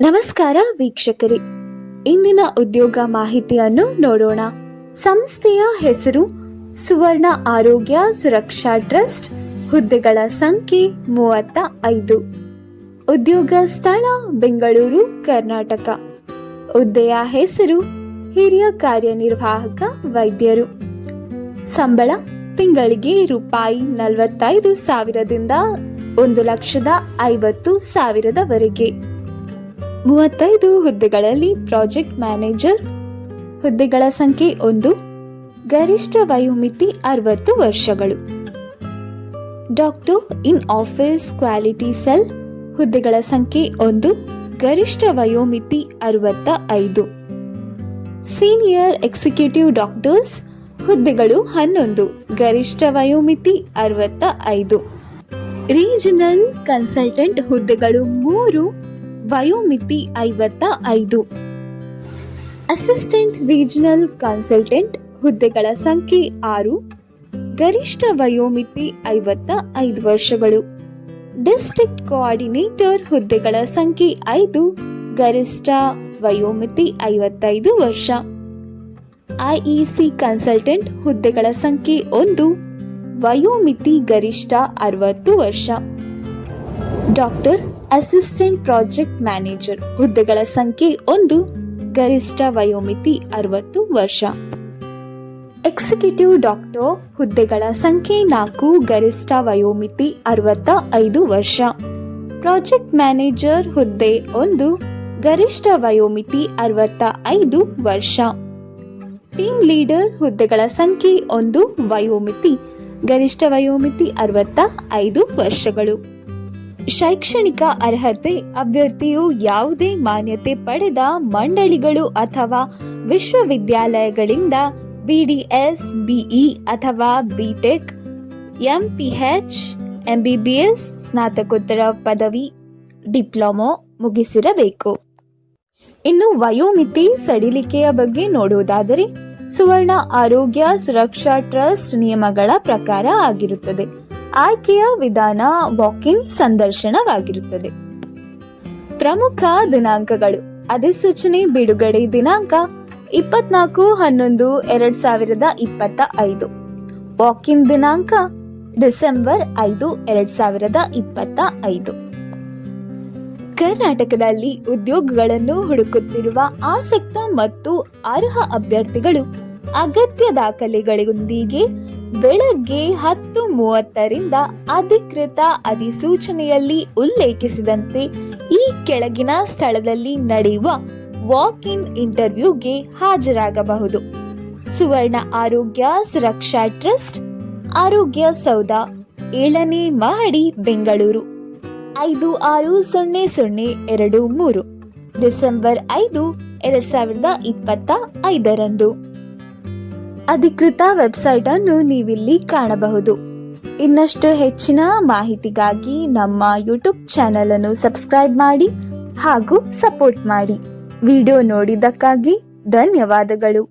ನಮಸ್ಕಾರ ವೀಕ್ಷಕರೇ, ಇಂದಿನ ಉದ್ಯೋಗ ಮಾಹಿತಿಯನ್ನು ನೋಡೋಣ. ಸಂಸ್ಥೆಯ ಹೆಸರು ಸುವರ್ಣ ಆರೋಗ್ಯ ಸುರಕ್ಷಾ ಟ್ರಸ್ಟ್. ಹುದ್ದೆಗಳ ಸಂಖ್ಯೆ 35. ಉದ್ಯೋಗ ಸ್ಥಳ ಬೆಂಗಳೂರು, ಕರ್ನಾಟಕ. ಹುದ್ದೆಯ ಹೆಸರು ಹಿರಿಯ ಕಾರ್ಯನಿರ್ವಾಹಕ ವೈದ್ಯರು. ಸಂಬಳ ತಿಂಗಳಿಗೆ ₹45,000ದಿಂದ 1,50,000ವರೆಗೆ. 35 ಹುದ್ದೆಗಳಲ್ಲಿ ಪ್ರಾಜೆಕ್ಟ್ ಮ್ಯಾನೇಜರ್. ಹುದ್ದೆಗಳ ಸಂಖ್ಯೆ 1. ಗರಿಷ್ಠ ವಯೋಮಿತಿ 60 ವರ್ಷಗಳು. Doctor in office quality cell. ಹುದ್ದೆಗಳ ಸಂಖ್ಯೆ 1. ಗರಿಷ್ಠ ವಯೋಮಿತಿ 65. Senior executive doctors. ಹುದ್ದೆಗಳು 11. ಗರಿಷ್ಠ ವಯೋಮಿತಿ 65. Regional consultant. ಹುದ್ದೆಗಳು 3. ವಯೋಮಿತಿ 55. Assistant regional consultant. ಹುದ್ದೆಗಳ ಸಂಖ್ಯೆ 6. ಗರಿಷ್ಠ ವಯೋಮಿತಿ 55 ವರ್ಷಗಳು. District coordinator. ಹುದ್ದೆಗಳ ಸಂಖ್ಯೆ 5. ಗರಿಷ್ಠ ವಯೋಮಿತಿ 55 ವರ್ಷ. IEC consultant. ಹುದ್ದೆಗಳ ಸಂಖ್ಯೆ 1. ವಯೋಮಿತಿ ಗರಿಷ್ಠ 60 ವರ್ಷ. Doctor assistant project manager. ಹುದ್ದೆಗಳ ಸಂಖ್ಯೆ 1. ಗರಿಷ್ಠ ವಯೋಮಿತಿ 60 ವರ್ಷ. Executive doctor. ಹುದ್ದೆಗಳ ಸಂಖ್ಯೆ 4. ಗರಿಷ್ಠ ವಯೋಮಿತಿ 65 ವರ್ಷ. ಪ್ರಾಜೆಕ್ಟ್ ಮ್ಯಾನೇಜರ್ ಹುದ್ದೆ 1. ಗರಿಷ್ಠ ವಯೋಮಿತಿ 65 ವರ್ಷ. Team leader. ಹುದ್ದೆಗಳ ಸಂಖ್ಯೆ 1. ವಯೋಮಿತಿ ಗರಿಷ್ಠ ವಯೋಮಿತಿ 65 ವರ್ಷಗಳು. ಶೈಕ್ಷಣಿಕ ಅರ್ಹತೆ. ಅಭ್ಯರ್ಥಿಯು ಯಾವುದೇ ಮಾನ್ಯತೆ ಪಡೆದ ಮಂಡಳಿಗಳು ಅಥವಾ ವಿಶ್ವವಿದ್ಯಾಲಯಗಳಿಂದ BDS, BE ಅಥವಾ ಬಿಟೆಕ್, MPH, MBBS, ಸ್ನಾತಕೋತ್ತರ ಪದವಿ, ಡಿಪ್ಲೊಮೊ ಮುಗಿಸಿರಬೇಕು. ಇನ್ನು ವಯೋಮಿತಿ ಸಡಿಲಿಕೆಯ ಬಗ್ಗೆ ನೋಡುವುದಾದರೆ ಸುವರ್ಣ ಆರೋಗ್ಯ ಸುರಕ್ಷಾ ಟ್ರಸ್ಟ್ ನಿಯಮಗಳ ಪ್ರಕಾರ ಆಗಿರುತ್ತದೆ. ಆಯ್ಕೆಯ ವಿಧಾನ ವಾಕ್-ಇನ್ ಸಂದರ್ಶನವಾಗಿರುತ್ತದೆ. ಪ್ರಮುಖ ದಿನಾಂಕಗಳು. ಅಧಿಸೂಚನೆ ಬಿಡುಗಡೆ ದಿನಾಂಕ 24/11/2025. ವಾಕ್-ಇನ್ ದಿನಾಂಕ ಡಿಸೆಂಬರ್ 5, 2025. ಕರ್ನಾಟಕದಲ್ಲಿ ಉದ್ಯೋಗಗಳನ್ನು ಹುಡುಕುತ್ತಿರುವ ಆಸಕ್ತ ಮತ್ತು ಅರ್ಹ ಅಭ್ಯರ್ಥಿಗಳು ಅಗತ್ಯ ದಾಖಲೆಗಳೊಂದಿಗೆ ಬೆಳಗ್ಗೆ 10:30ರಿಂದ ಅಧಿಕೃತ ಅಧಿಸೂಚನೆಯಲ್ಲಿ ಉಲ್ಲೇಖಿಸಿದಂತೆ ಈ ಕೆಳಗಿನ ಸ್ಥಳದಲ್ಲಿ ನಡೆಯುವ ವಾಕ್-ಇನ್ ಇಂಟರ್ವ್ಯೂಗೆ ಹಾಜರಾಗಬಹುದು. ಸುವರ್ಣ ಆರೋಗ್ಯ ಸುರಕ್ಷಾ ಟ್ರಸ್ಟ್, ಆರೋಗ್ಯ ಸೌಧ, 7ನೇ ಮಹಡಿ, ಬೆಂಗಳೂರು 560023. ಡಿಸೆಂಬರ್ 5, 2025. ಅಧಿಕೃತ ವೆಬ್ಸೈಟ್ ಅನ್ನು ನೀವಿಲ್ಲಿ ಕಾಣಬಹುದು. ಇನ್ನಷ್ಟು ಹೆಚ್ಚಿನ ಮಾಹಿತಿಗಾಗಿ ನಮ್ಮ ಯೂಟ್ಯೂಬ್ ಚಾನೆಲ್ ಅನ್ನು ಸಬ್ಸ್ಕ್ರೈಬ್ ಮಾಡಿ ಹಾಗೂ ಸಪೋರ್ಟ್ ಮಾಡಿ. ವಿಡಿಯೋ ನೋಡಿದ್ದಕ್ಕಾಗಿ ಧನ್ಯವಾದಗಳು.